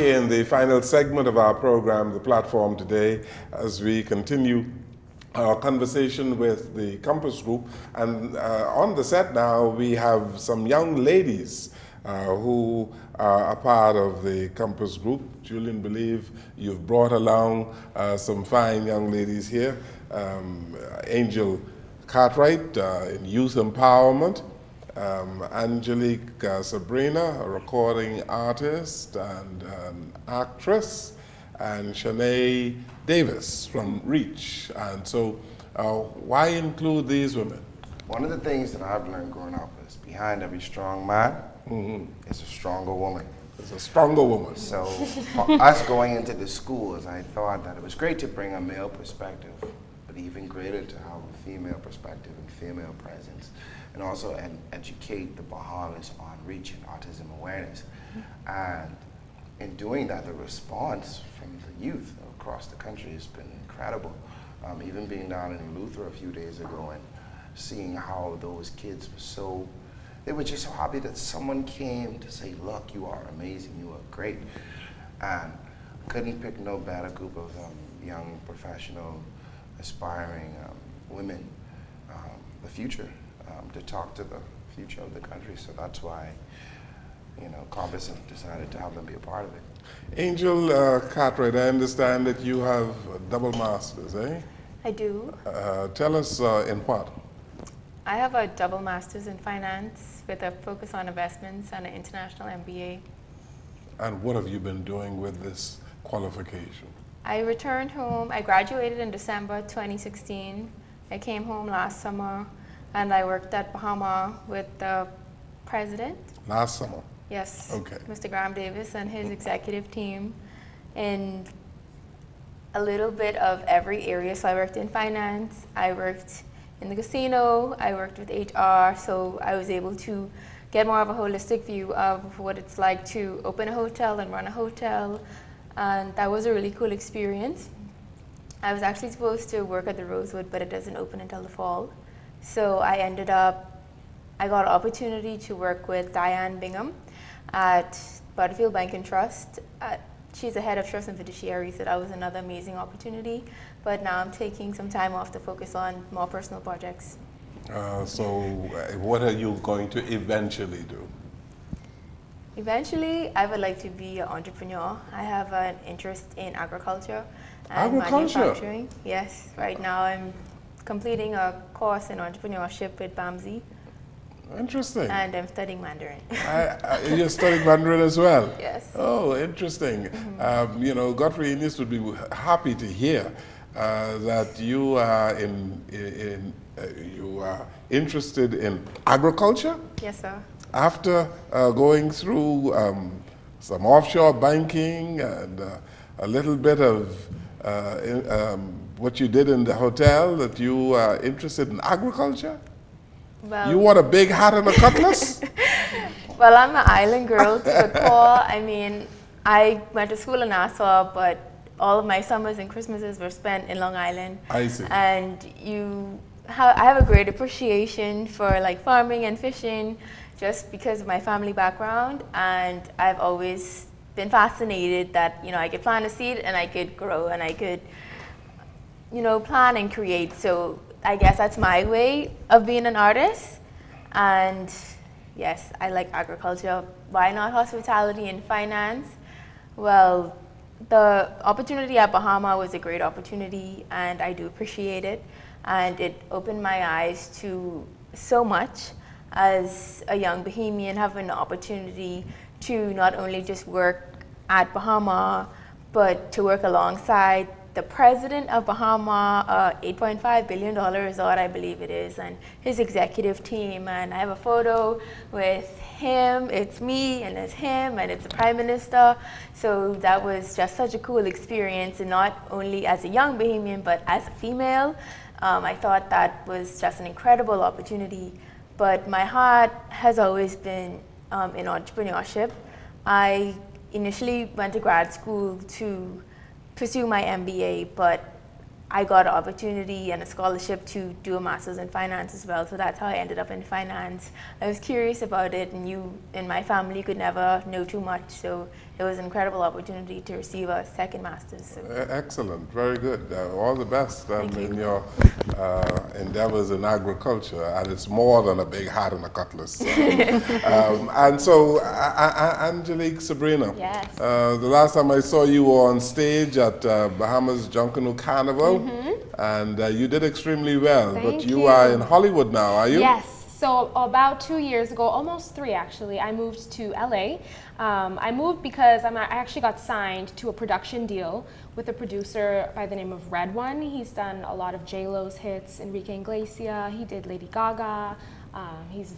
here in the final segment of our program, The Platform Today, as we continue our conversation with the Compass Group. And on the set now, we have some young ladies who are a part of the Compass Group. Julian, believe you've brought along some fine young ladies here. Angel Cartwright in youth empowerment, Angelique Sabrina, a recording artist and an actress, and Shanae Davis from Reach. And so why include these women? One of the things that I've learned growing up is behind every strong man is a stronger woman. There's a stronger woman. So for us going into the schools, I thought that it was great to bring a male perspective, but even greater to have a female perspective and female presence, and also educate the Bahamas on reach and autism awareness. And in doing that, the response from the youth across the country has been incredible. Even being down in Luther a few days ago and seeing how those kids were they were just so happy that someone came to say, look, you are amazing, you are great. And couldn't pick no better group of young, professional, aspiring women, the future, to talk to the future of the country. So that's why, Compass have decided to have them be a part of it. Angel Cartwright, I understand that you have a double masters, eh? I do. Tell us in what? I have a double master's in finance with a focus on investments and an international MBA. And what have you been doing with this qualification? I returned home. I graduated in December 2016. I came home last summer and I worked at Bahama with the president. Last summer? Yes. Okay. Mr. Graham Davis and his executive team in a little bit of every area. So I worked in finance, I worked in the casino, I worked with HR, so I was able to get more of a holistic view of what it's like to open a hotel and run a hotel, and that was a really cool experience. I was actually supposed to work at the Rosewood, but it doesn't open until the fall. So I got an opportunity to work with Diane Bingham at Butterfield Bank and Trust. She's the head of Trust and Fiduciary, so that was another amazing opportunity. But now I'm taking some time off to focus on more personal projects. So what are you going to eventually do? Eventually, I would like to be an entrepreneur. I have an interest in agriculture and Agriculture? manufacturing. Yes, right now I'm completing a course in entrepreneurship with BAMSI. Interesting. And I'm studying Mandarin. You're studying Mandarin as well? Yes. Oh, interesting. Godfrey Innes would be happy to hear that you are interested in agriculture. Yes, sir. After going through some offshore banking and a little bit of what you did in the hotel, that you are interested in agriculture? Well, you want a big hat and a cutlass? Well, I'm an island girl to the core. I mean, I went to school in Nassau, but all of my summers and Christmases were spent in Long Island. I see. And I have a great appreciation for like farming and fishing just because of my family background. And I've always been fascinated that, I could plant a seed and I could grow and I could, plan and create. So I guess that's my way of being an artist. And yes, I like agriculture. Why not hospitality and finance? Well, the opportunity at Bahama was a great opportunity and I do appreciate it. And it opened my eyes to so much as a young Bahamian, having the opportunity to not only just work at Bahama, but to work alongside the president of Bahama, $8.5 billion resort, I believe it is, and his executive team. And I have a photo with him, it's me, and it's him, and it's the prime minister. So that was just such a cool experience, and not only as a young Bahamian, but as a female. I thought that was just an incredible opportunity. But my heart has always been in entrepreneurship. I initially went to grad school to pursue my MBA, but I got an opportunity and a scholarship to do a master's in finance as well. So that's how I ended up in finance. I was curious about it, and you and my family could never know too much. So it was an incredible opportunity to receive a second master's. So. Excellent, very good. All the best in your endeavors in agriculture, and it's more than a big hat and a cutlass. And so, Angelique Sabrina, Yes. The last time I saw you were on stage at Bahamas Junkanoo Carnival, and you did extremely well. Thank but you you. are in Hollywood now, are you? Yes. So about 2 years ago, almost 3 actually, I moved to LA. I moved because I actually got signed to a production deal with a producer by the name of Red One. He's done a lot of J-Lo's hits, Enrique Iglesias, he did Lady Gaga. He's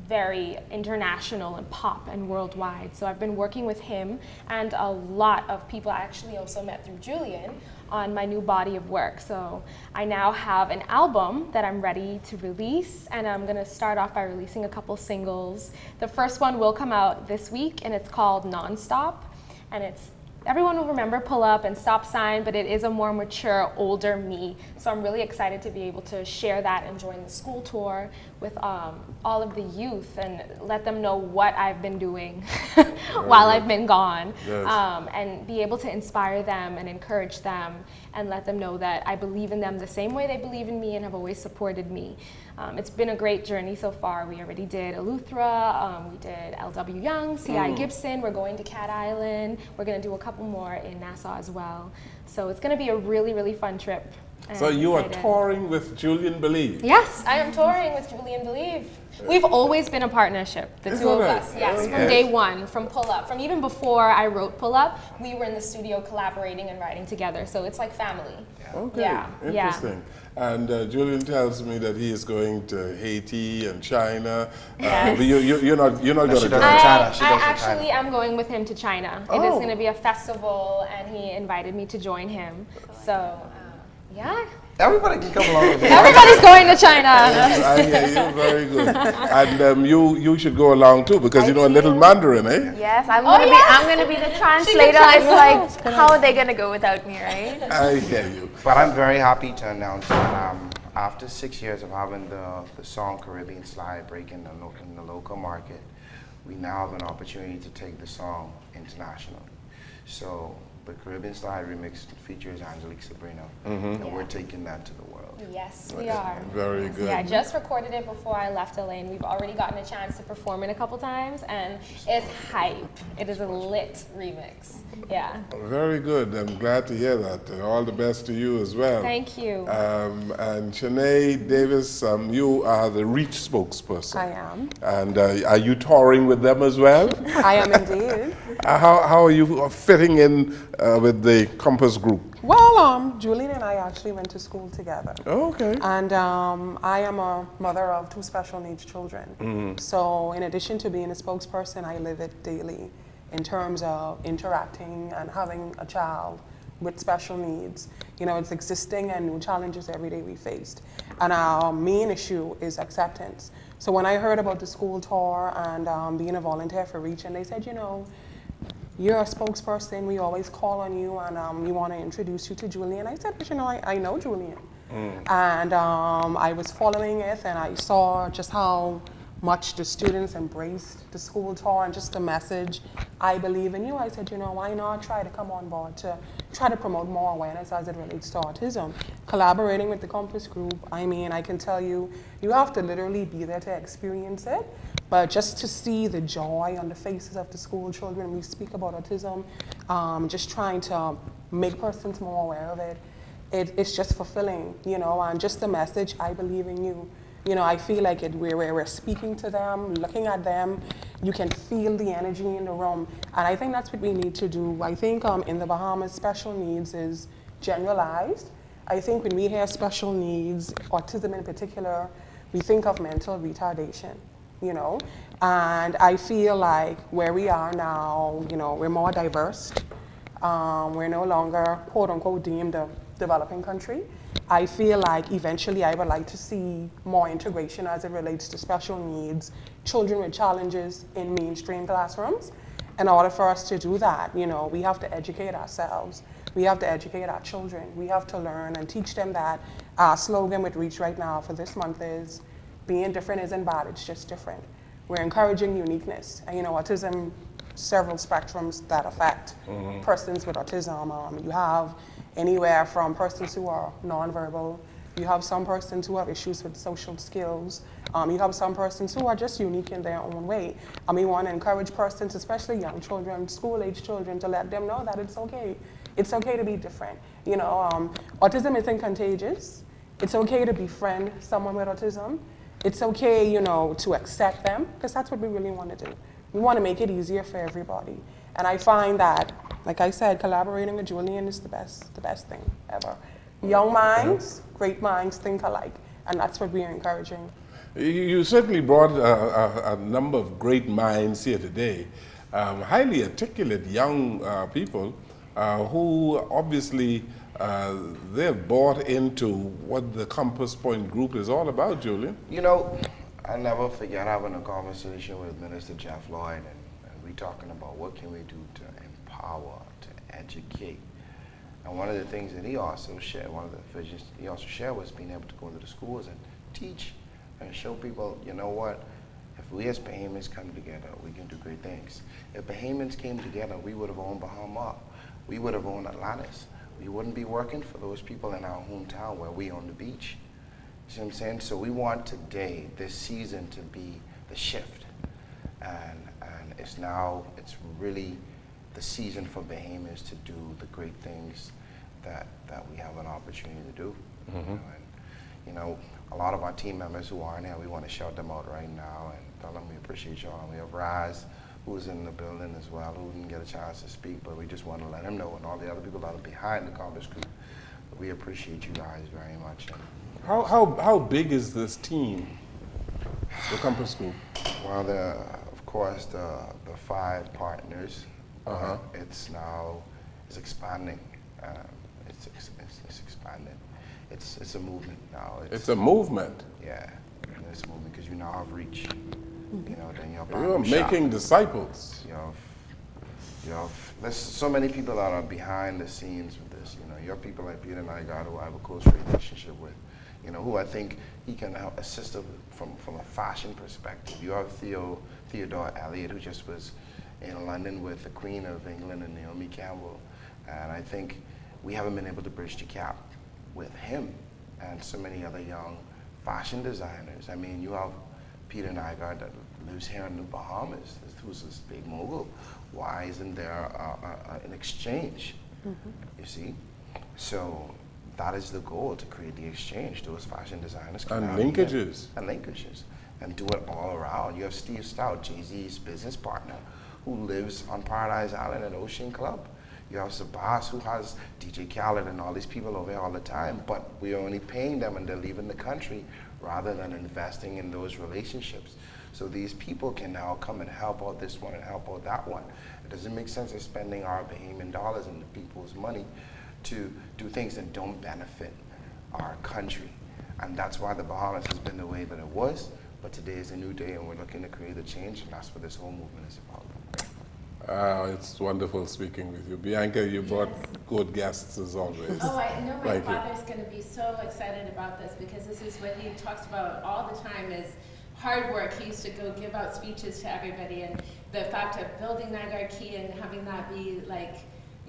very international and pop and worldwide. So I've been working with him and a lot of people I actually also met through Julian on my new body of work. So I now have an album that I'm ready to release, and I'm gonna start off by releasing a couple singles. The first one will come out this week, and it's called Nonstop, and everyone will remember Pull Up and Stop Sign, but it is a more mature, older me. So I'm really excited to be able to share that and join the school tour with all of the youth and let them know what I've been doing while I've been gone. Yes. And be able to inspire them and encourage them and let them know that I believe in them the same way they believe in me and have always supported me. It's been a great journey so far. We already did Eleuthera, we did L.W. Young, C.I. Gibson, we're going to Cat Island, we're gonna do a couple more in Nassau as well. So it's gonna be a really, really fun trip. and So I'm you are excited. touring with Julian Believe? Yes, I am touring with Julian Believe. We've always been a partnership, the Is two of that us. right? Yes, Okay. from day one, from Pull Up. From even before I wrote Pull Up, we were in the studio collaborating and writing together. So it's like family. Okay, Yeah, interesting. And Julian tells me that he is going to Haiti and China. Yes. But you're not No, going she to doesn't. go. China. She I goes to actually China. am going with him to China. It is going to be a festival, and he invited me to join him. So, yeah. Everybody can come along with you. Everybody's going to China. I hear you, very good. And you should go along too, because you know a little Mandarin, eh? Yes, I'm Oh, gonna yeah. I'm gonna be the translator. It's like, how are they gonna go without me, right? I hear you. But I'm very happy to announce that after 6 years of having the song Caribbean Slide break in the local market, we now have an opportunity to take the song international. So the Caribbean Slide remix features Angelique Sabrina, and we're taking that to the world. Yes, we are. Very good. Yeah, I just recorded it before I left LA, and we've already gotten a chance to perform it a couple times, and it's hype. It is a lit remix. Yeah. Very good. I'm glad to hear that. All the best to you as well. Thank you. And Shanae Davis, you are the Reach spokesperson. I am. And are you touring with them as well? I am indeed. How are you fitting in with the Compass Group? Well, Julian and I actually went to school together. Okay. And I am a mother of 2 special needs children. So in addition to being a spokesperson, I live it daily in terms of interacting and having a child with special needs. You know, it's existing and new challenges every day we faced. And our main issue is acceptance. So when I heard about the school tour and being a volunteer for Reach, and they said, you know, you're a spokesperson, we always call on you, and we want to introduce you to Julian. I said, but you know, I know Julian. And I was following it, and I saw just how much the students embraced the school tour and just the message, I believe in you. I said, you know, why not try to come on board to try to promote more awareness as it relates to autism. Collaborating with the Compass Group, I mean, I can tell you, you have to literally be there to experience it. But just to see the joy on the faces of the school children when we speak about autism, just trying to make persons more aware of it, it's just fulfilling, you know, and just the message, I believe in you. You know, I feel like we're speaking to them, looking at them, you can feel the energy in the room. And I think that's what we need to do. I think in the Bahamas, special needs is generalized. I think when we hear special needs, autism in particular, we think of mental retardation. You know, and I feel like where we are now, you know, we're more diverse. We're no longer, quote unquote, deemed a developing country. I feel like eventually I would like to see more integration as it relates to special needs, children with challenges in mainstream classrooms. In order for us to do that, you know, we have to educate ourselves. We have to educate our children. We have to learn and teach them that our slogan with Reach right now for this month is, being different isn't bad, it's just different. We're encouraging uniqueness. And autism, several spectrums that affect persons with autism. You have anywhere from persons who are nonverbal, you have some persons who have issues with social skills, you have some persons who are just unique in their own way. We want to encourage persons, especially young children, school-age children, to let them know that it's okay. It's okay to be different. Autism isn't contagious. It's okay to befriend someone with autism. It's okay, to accept them, because that's what we really want to do. We want to make it easier for everybody. And I find that, like I said, collaborating with Julian is the best thing ever. Young minds, great minds think alike, and that's what we are encouraging. You certainly brought a number of great minds here today, highly articulate young people who obviously they've bought into what the Compass Point Group is all about, Julian. I'll never forget having a conversation with Minister Jeff Lloyd, and we talking about what can we do to empower, to educate. And one of the things that he also shared, one of the visions he also shared, was being able to go into the schools and teach and show people, what, if we as Bahamians come together, we can do great things. If Bahamians came together, we would have owned Bahama. We would have owned Atlantis. We wouldn't be working for those people in our hometown where we own the beach. You see what I'm saying? So we want today, this season, to be the shift. And it's really the season for Bahamians to do the great things that we have an opportunity to do. And, a lot of our team members who aren't here, we want to shout them out right now and tell them we appreciate y'all. And we have Raz, who's in the building as well, who didn't get a chance to speak, but we just want to let him know, and all the other people that are behind the Compass Group, we appreciate you guys very much. How big is this team, the Compass Group? Well, of course, the 5 partners. It's expanding. It's expanding. It's a movement now. It's a movement. Yeah, it's a movement because you now have reach. Then You're making disciples. There's so many people that are behind the scenes with this. You have people like Peter Nygard, who I have a close relationship with, who I think he can help assist us from a fashion perspective. You have Theodore Elliott, who just was in London with the Queen of England and Naomi Campbell. And I think we haven't been able to bridge the gap with him and so many other young fashion designers. You have Peter Nygard that lives here in the Bahamas, who's this big mogul. Why isn't there an exchange? You see? So that is the goal, to create the exchange. Those fashion designers and linkages. And do it all around. You have Steve Stout, Jay-Z's business partner, who lives on Paradise Island at Ocean Club. You have Sabas, who has DJ Khaled and all these people over here all the time, but we're only paying them and they're leaving the country rather than investing in those relationships. So these people can now come and help out this one and help out that one. It doesn't make sense of spending our Bahamian dollars and the people's money to do things that don't benefit our country. And that's why the Bahamas has been the way that it was, but today is a new day and we're looking to create a change, and that's what this whole movement is about. It's wonderful speaking with you. Bianca, you brought good guests as always. Oh, I know my Thank you. father's going to be so excited about this, because this is what he talks about all the time is hard work. He used to go give out speeches to everybody, and the fact of building Nygard Key and having that be like,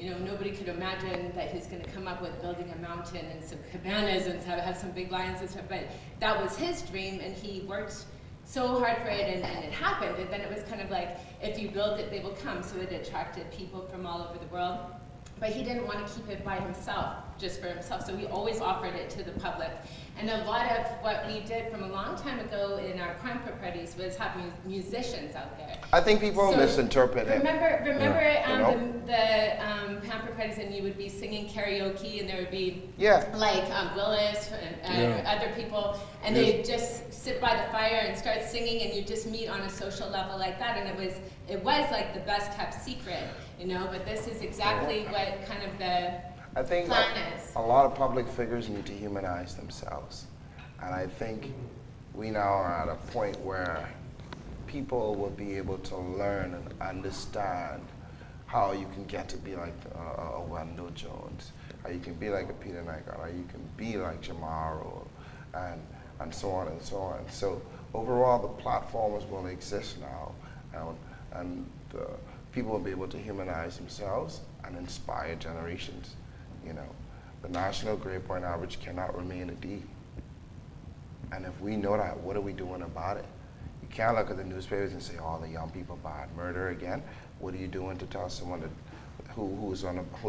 nobody could imagine that he's going to come up with building a mountain and some cabanas and have some big lions and stuff, but that was his dream, and he worked so hard for it, and it happened. And then it was kind of like, if you build it, they will come. So it attracted people from all over the world. But he didn't want to keep it by himself, just for himself. So we always offered it to the public. And a lot of what we did from a long time ago in our Pamper parties was having musicians out there. I think people misinterpret it. Remember the Pamper parties, and you would be singing karaoke, and there would be like Willis and other people, and they'd just sit by the fire and start singing, and you just meet on a social level like that, and it was like the best kept secret, but this is exactly what kind of the I think plan is. A lot of public figures need to humanize themselves. And I think we now are at a point where people will be able to learn and understand how you can get to be like a Wendell Jones, how you can be like a Peter Nygard, how you can be like Jamaro, and so on and so on. So overall, the platforms will exist now, and people will be able to humanize themselves and inspire generations. You know, the national grade point average cannot remain a D. And if we know that, what are we doing about it? You can't look at the newspapers and say, oh, the young people bad, murder again. What are you doing to tell someone that who's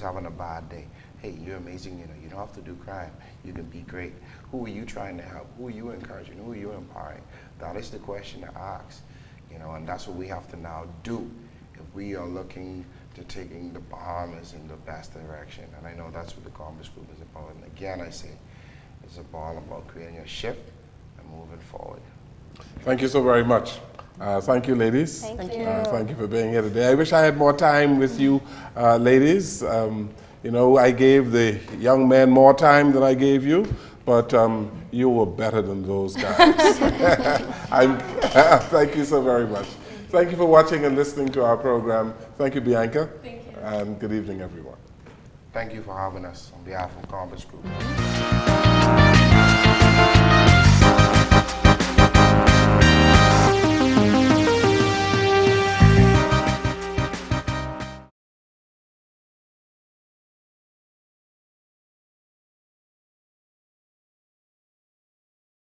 having a bad day? Hey, you're amazing, you know, you don't have to do crime. You can be great. Who are you trying to help? Who are you encouraging? Who are you empowering? That is the question to ask, you know, and that's what we have to now do if we are looking to taking the Bahamas in the best direction. And I know that's what the Compass Group is about. And again, I say, it's all about creating a shift and moving forward. Thank you so very much. Thank you, ladies. Thank you. Thank you for being here today. I wish I had more time with you, ladies. You know, I gave the young men more time than I gave you, but you were better than those guys. Thank you so very much. Thank you for watching and listening to our program. Thank you, Bianca. Thank you. And good evening, everyone. Thank you for having us on behalf of Compass Group.